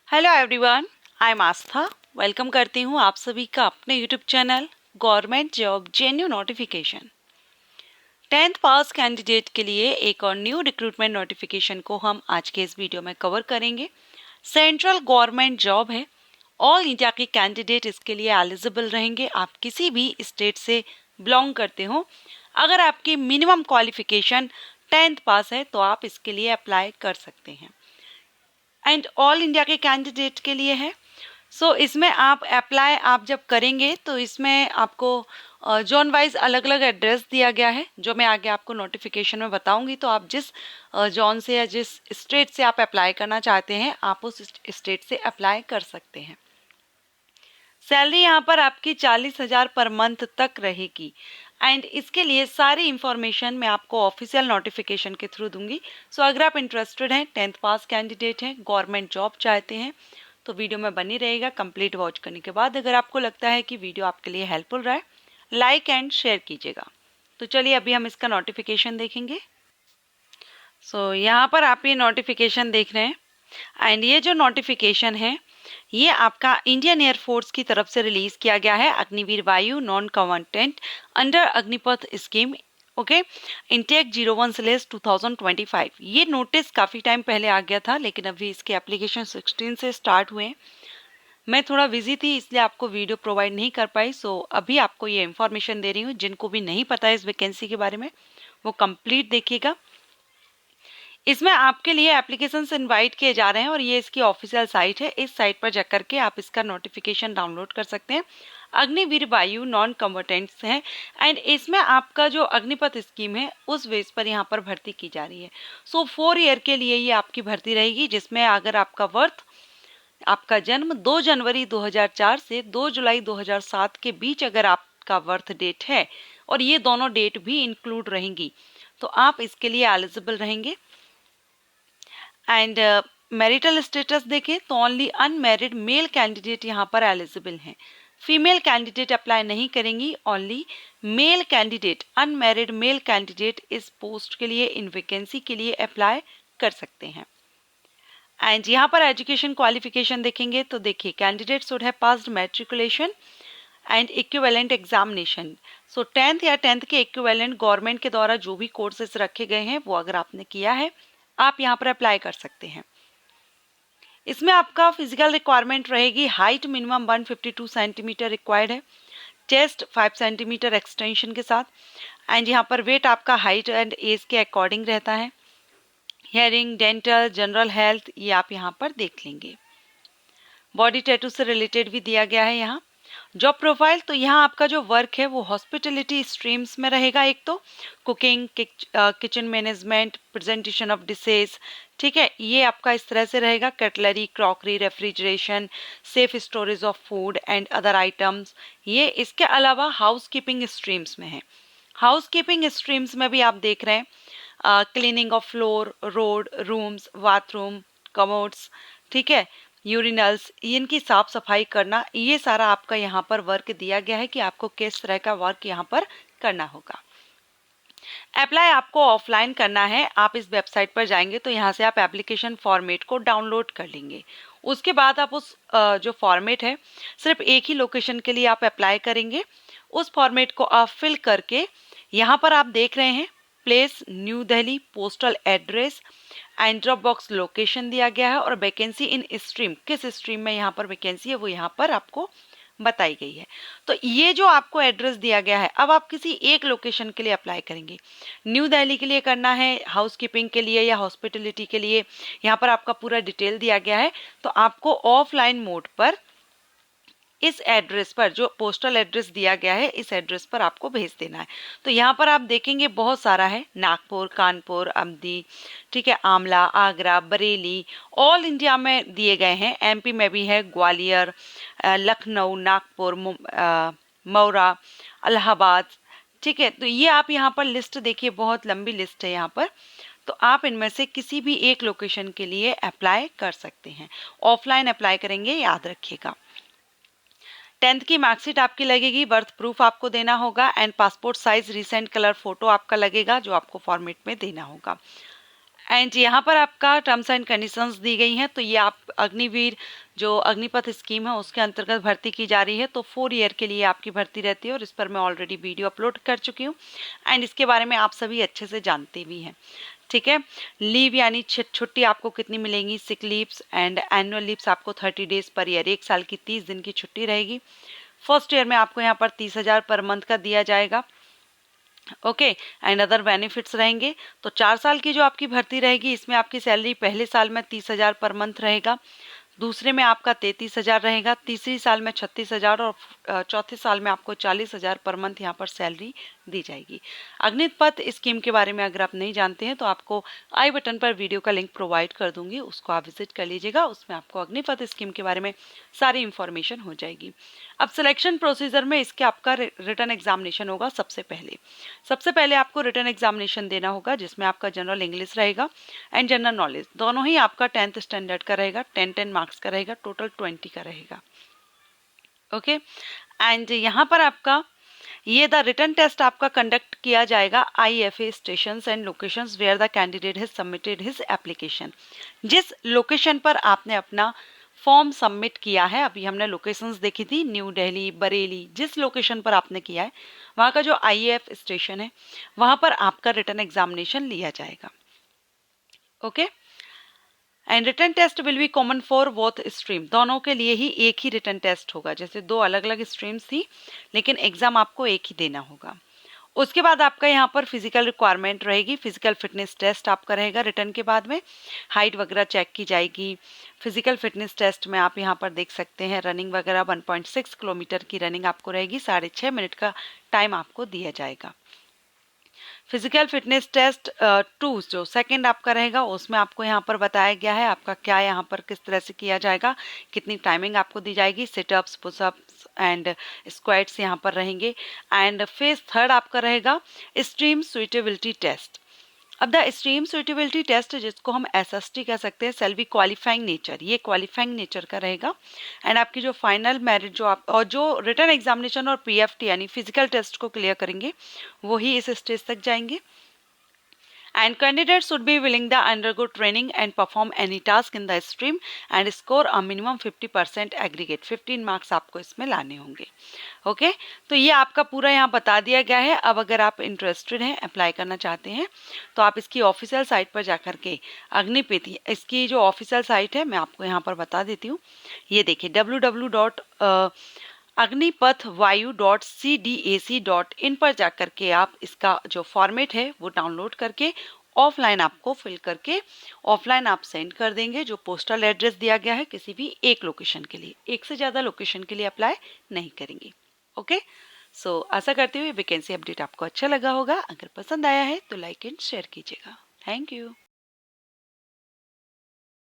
Hello everyone, I am Aastha. Welcome करती हूँ आप सभी का अपने YouTube channel government job जेन्यू notification. 10th पास कैंडिडेट के लिए एक और न्यू रिक्रूटमेंट नोटिफिकेशन को हम आज के इस वीडियो में कवर करेंगे। सेंट्रल गवर्नमेंट जॉब है। ऑल इंडिया के कैंडिडेट इसके लिए एलिजिबल रहेंगे। आप किसी भी स्टेट से बिलोंग करते हो, अगर आपकी मिनिमम क्वालिफिकेशन 10th पास है तो आप इसके लिए अप्लाई कर सकते हैं। एंड ऑल इंडिया के कैंडिडेट के लिए है। इसमें आप अप्लाई आप जब करेंगे तो इसमें आपको जोन वाइज अलग अलग एड्रेस दिया गया है, जो मैं आगे आपको नोटिफिकेशन में बताऊंगी। तो आप जिस जोन से या जिस स्टेट से आप अप्लाई करना चाहते हैं, आप उस स्टेट से अप्लाई कर सकते हैं। सैलरी यहाँ पर आपकी 40,000 पर मंथ तक रहेगी। एंड इसके लिए सारी इंफॉर्मेशन मैं आपको ऑफिशियल नोटिफिकेशन के थ्रू दूंगी। अगर आप इंटरेस्टेड हैं, 10th पास कैंडिडेट हैं, गवर्नमेंट जॉब चाहते हैं, तो वीडियो में बनी रहेगा। कंप्लीट वॉच करने के बाद अगर आपको लगता है कि वीडियो आपके लिए हेल्पफुल रहा है, लाइक एंड शेयर कीजिएगा। तो चलिए अभी हम इसका नोटिफिकेशन देखेंगे। यहाँ पर आप ये नोटिफिकेशन देख रहे हैं। एंड ये जो नोटिफिकेशन है, ये आपका इंडियन एयरफोर्स की तरफ से रिलीज किया गया है। Agniveer Vayu non combatant under Agnipath scheme, okay, intake 01/2025। ये नोटिस काफ़ी टाइम पहले आ गया था, लेकिन अभी इसके एप्लीकेशन 16 से स्टार्ट हुए हैं। मैं थोड़ा बिजी थी, इसलिए आपको वीडियो प्रोवाइड नहीं कर पाई। अभी आपको ये इन्फॉर्मेशन दे रही हूँ। जिनको भी नहीं पता है इस वैकेंसी के बारे में, वो कंप्लीट देखिएगा। इसमें आपके लिए एप्लीकेशंस इनवाइट किए जा रहे हैं और ये इसकी ऑफिशियल साइट है। इस साइट पर जाकर के आप इसका नोटिफिकेशन डाउनलोड कर सकते हैं। अग्निवीर वायु नॉन कॉम्बैटेंट्स है। एंड इसमें आपका जो अग्निपथ स्कीम है, उस बेस पर यहाँ पर भर्ती की जा रही है। 4 ईयर के लिए ये आपकी भर्ती रहेगी, जिसमें अगर आपका जन्म 2 जनवरी 2004 से 2 जुलाई 2007 के बीच अगर आपका बर्थ डेट है, और ये दोनों डेट भी इंक्लूड रहेंगी, तो आप इसके लिए एलिजिबल रहेंगे। एंड मैरिटल स्टेटस देखें तो ओनली अनमैरिड मेल कैंडिडेट यहाँ पर एलिजिबल हैं। फीमेल कैंडिडेट अप्लाई नहीं करेंगी, only male candidate, unmarried male candidate इस पोस्ट के लिए, इन वैकेंसी के लिए अप्लाई कर सकते हैं। एंड यहाँ पर एजुकेशन क्वालिफिकेशन देखेंगे तो देखिए, candidate should have passed matriculation and equivalent examination. 10th या 10th के इक्विवेलेंट गवर्नमेंट के द्वारा जो भी कोर्सेज रखे गए हैं, वो अगर आपने किया है, आप यहाँ पर अप्लाई कर सकते हैं। इसमें आपका फिजिकल रिक्वायरमेंट रहेगी। हाइट मिनिमम 152 सेंटीमीटर रिक्वायर्ड है, चेस्ट 5 सेंटीमीटर एक्सटेंशन के साथ। एंड यहाँ पर वेट आपका हाइट एंड एज के अकॉर्डिंग रहता है। हेयरिंग, डेंटल, जनरल हेल्थ, ये आप यहाँ पर देख लेंगे। बॉडी टैटू से रिलेटेड भी दिया गया है यहाँ। जॉब प्रोफाइल, तो यहाँ आपका जो वर्क है वो हॉस्पिटलिटी स्ट्रीम्स में रहेगा। एक तो cooking, kitchen management, presentation of dishes, ठीक है, ये आपका इस तरह से रहेगा। Cutlery, crockery, refrigeration, safe storage of food and other items, ये इसके अलावा हाउस कीपिंग स्ट्रीम्स में है। हाउस कीपिंग स्ट्रीम्स में भी आप देख रहे हैं cleaning of floor, road, rooms, bathroom, commodes, ठीक है, यूरिनल्स, इनकी साफ सफाई करना, ये सारा आपका यहाँ पर वर्क दिया गया है कि आपको किस तरह का वर्क यहाँ पर करना होगा। अप्लाई आपको ऑफलाइन करना है। आप इस वेबसाइट पर जाएंगे तो यहाँ से आप एप्लीकेशन फॉर्मेट को डाउनलोड कर लेंगे। उसके बाद आप उस जो फॉर्मेट है, सिर्फ एक ही लोकेशन के लिए आप अप्लाई करेंगे। उस फॉर्मेट को आप फिल करके, यहाँ पर आप देख रहे हैं place new Delhi, postal address and drop box location दिया गया है, और वैकेंसी इन स्ट्रीम, किस स्ट्रीम में यहाँ पर वैकेंसी है वो यहाँ पर आपको बताई गई है। तो ये जो आपको एड्रेस दिया गया है, अब आप किसी एक लोकेशन के लिए अप्लाई करेंगे। न्यू दिल्ली के लिए करना है, हाउस कीपिंग के लिए या हॉस्पिटलिटी के लिए, यहाँ पर आपका पूरा डिटेल दिया गया है। तो आपको ऑफलाइन मोड पर इस एड्रेस पर, जो पोस्टल एड्रेस दिया गया है, इस एड्रेस पर आपको भेज देना है। तो यहाँ पर आप देखेंगे बहुत सारा है, नागपुर, कानपुर, अमदी, ठीक है, आमला, आगरा, बरेली, ऑल इंडिया में दिए गए हैं। एमपी में भी है, ग्वालियर, लखनऊ, नागपुर, मौरा, इलाहाबाद, ठीक है। तो ये आप यहाँ पर लिस्ट देखिए, बहुत लंबी लिस्ट है यहाँ पर। तो आप इनमें से किसी भी एक लोकेशन के लिए अप्लाई कर सकते हैं। ऑफलाइन अप्लाई करेंगे, याद रखिएगा। 10th की मार्कशीट आपकी लगेगी, बर्थ प्रूफ आपको देना होगा, and passport size recent colour photo आपका लगेगा, जो आपको फॉर्मेट में देना होगा। एंड यहाँ पर आपका टर्म्स एंड कंडीशंस दी गई हैं। तो ये आप अग्निवीर जो अग्निपथ स्कीम है उसके अंतर्गत भर्ती की जा रही है। तो 4 ईयर के लिए आपकी भर्ती रहती है और इस पर मैं ऑलरेडी वीडियो अपलोड कर चुकी हूँ एंड इसके बारे में आप सभी अच्छे से जानते भी हैं। ठीक है, लीव यानी छुट्टी आपको कितनी मिलेंगी, sick leaves and annual leaves आपको 30 डेज पर ईयर, 1 साल की 30 दिन की छुट्टी रहेगी। फर्स्ट ईयर में आपको यहाँ पर 30,000 पर मंथ का दिया जाएगा। ओके, एंड अदर बेनिफिट्स रहेंगे। तो 4 साल की जो आपकी भर्ती रहेगी इसमें आपकी सैलरी पहले साल में 30,000 पर मंथ रहेगा, दूसरे में आपका 33,000 रहेगा, तीसरी साल में 36,000 और चौथे साल में आपको 40,000 पर मंथ यहाँ पर सैलरी दी जाएगी। अग्निपथ स्कीम के बारे में अगर आप नहीं जानते हैं तो आपको आई बटन पर वीडियो का लिंक प्रोवाइड कर दूंगी, उसको आप विजिट कर लीजिएगा। उसमें आपको अग्निपथ स्कीम के बारे में सारी इंफॉर्मेशन हो जाएगी। अब सिलेक्शन प्रोसीजर में इसके आपका रिटन एग्जामिनेशन होगा। सबसे पहले आपको रिटन एग्जामिनेशन देना होगा जिसमें आपका जनरल इंग्लिश रहेगा एंड जनरल नॉलेज दोनों ही आपका 10th स्टैंडर्ड का रहेगा। 10 मार्क्स का रहेगा, टोटल 20 का रहेगा। ओके, एंड यहाँ पर आपका ये द रिटन टेस्ट आपका कंडक्ट किया जाएगा IFA stations and locations where the candidate has submitted his application. जिस लोकेशन पर आपने अपना फॉर्म सबमिट किया है, अभी हमने लोकेशंस देखी थी, न्यू दिल्ली, बरेली, जिस लोकेशन पर आपने किया है वहाँ का जो IAF स्टेशन है वहाँ पर आपका रिटन एग्जामिनेशन लिया जाएगा। Okay, and written test will be common for both stream, दोनों के लिए ही एक ही रिटन टेस्ट होगा। जैसे 2 अलग अलग स्ट्रीम्स थी लेकिन एग्जाम आपको एक ही देना होगा। उसके बाद आपका यहाँ पर फिजिकल रिक्वायरमेंट रहेगी, फिजिकल फिटनेस टेस्ट आपका रहेगा। रिटर्न के बाद में हाइट वगैरह चेक की जाएगी। फिजिकल फिटनेस टेस्ट में आप यहाँ पर देख सकते हैं रनिंग वगैरह 1.6 किलोमीटर की रनिंग आपको रहेगी, 6.5 मिनट का टाइम आपको दिया जाएगा। फिजिकल फिटनेस टेस्ट 2 जो सेकंड आपका रहेगा उसमें आपको यहाँ पर बताया गया है आपका क्या यहाँ पर किस तरह से किया जाएगा, कितनी टाइमिंग आपको दी जाएगी। सिटअप्स, पुशअप्स एंड स्क्वाट्स यहाँ पर रहेंगे। एंड फेज थर्ड आपका रहेगा स्ट्रीम सुइटेबिलिटी टेस्ट। अब द स्ट्रीम सुइटेबिलिटी टेस्ट जिसको हम SST कह सकते हैं, सेल बी क्वालिफाइंग नेचर, ये क्वालिफाइंग नेचर का रहेगा। एंड आपकी जो फाइनल मेरिट जो आप और जो रिटन एग्जामिनेशन और PFT यानी फिजिकल टेस्ट को क्लियर करेंगे वो ही इस स्टेज तक जाएंगे। And candidates should be willing to undergo training and perform any task in the stream and score a minimum 50% aggregate, 15 marks आपको इसमें लाने होंगे। ओके, तो ये आपका पूरा यहाँ बता दिया गया है। अब अगर आप इंटरेस्टेड हैं, अप्लाई करना चाहते हैं तो आप इसकी ऑफिशियल साइट पर जाकर के अग्निपथ, इसकी जो ऑफिशियल साइट है मैं आपको यहाँ पर बता देती हूँ। ये देखिए www.agnipathvayu.cdac.in पर जाकर के आप इसका जो फॉर्मेट है वो डाउनलोड करके ऑफलाइन आपको फिल करके ऑफलाइन आप सेंड कर देंगे। जो पोस्टल एड्रेस दिया गया है किसी भी एक लोकेशन के लिए, एक से ज़्यादा लोकेशन के लिए अप्लाई नहीं करेंगे। ओके, सो आशा करती हूँ वैकेंसी अपडेट आपको अच्छा लगा होगा। अगर पसंद आया है तो लाइक एंड शेयर कीजिएगा। Thank you.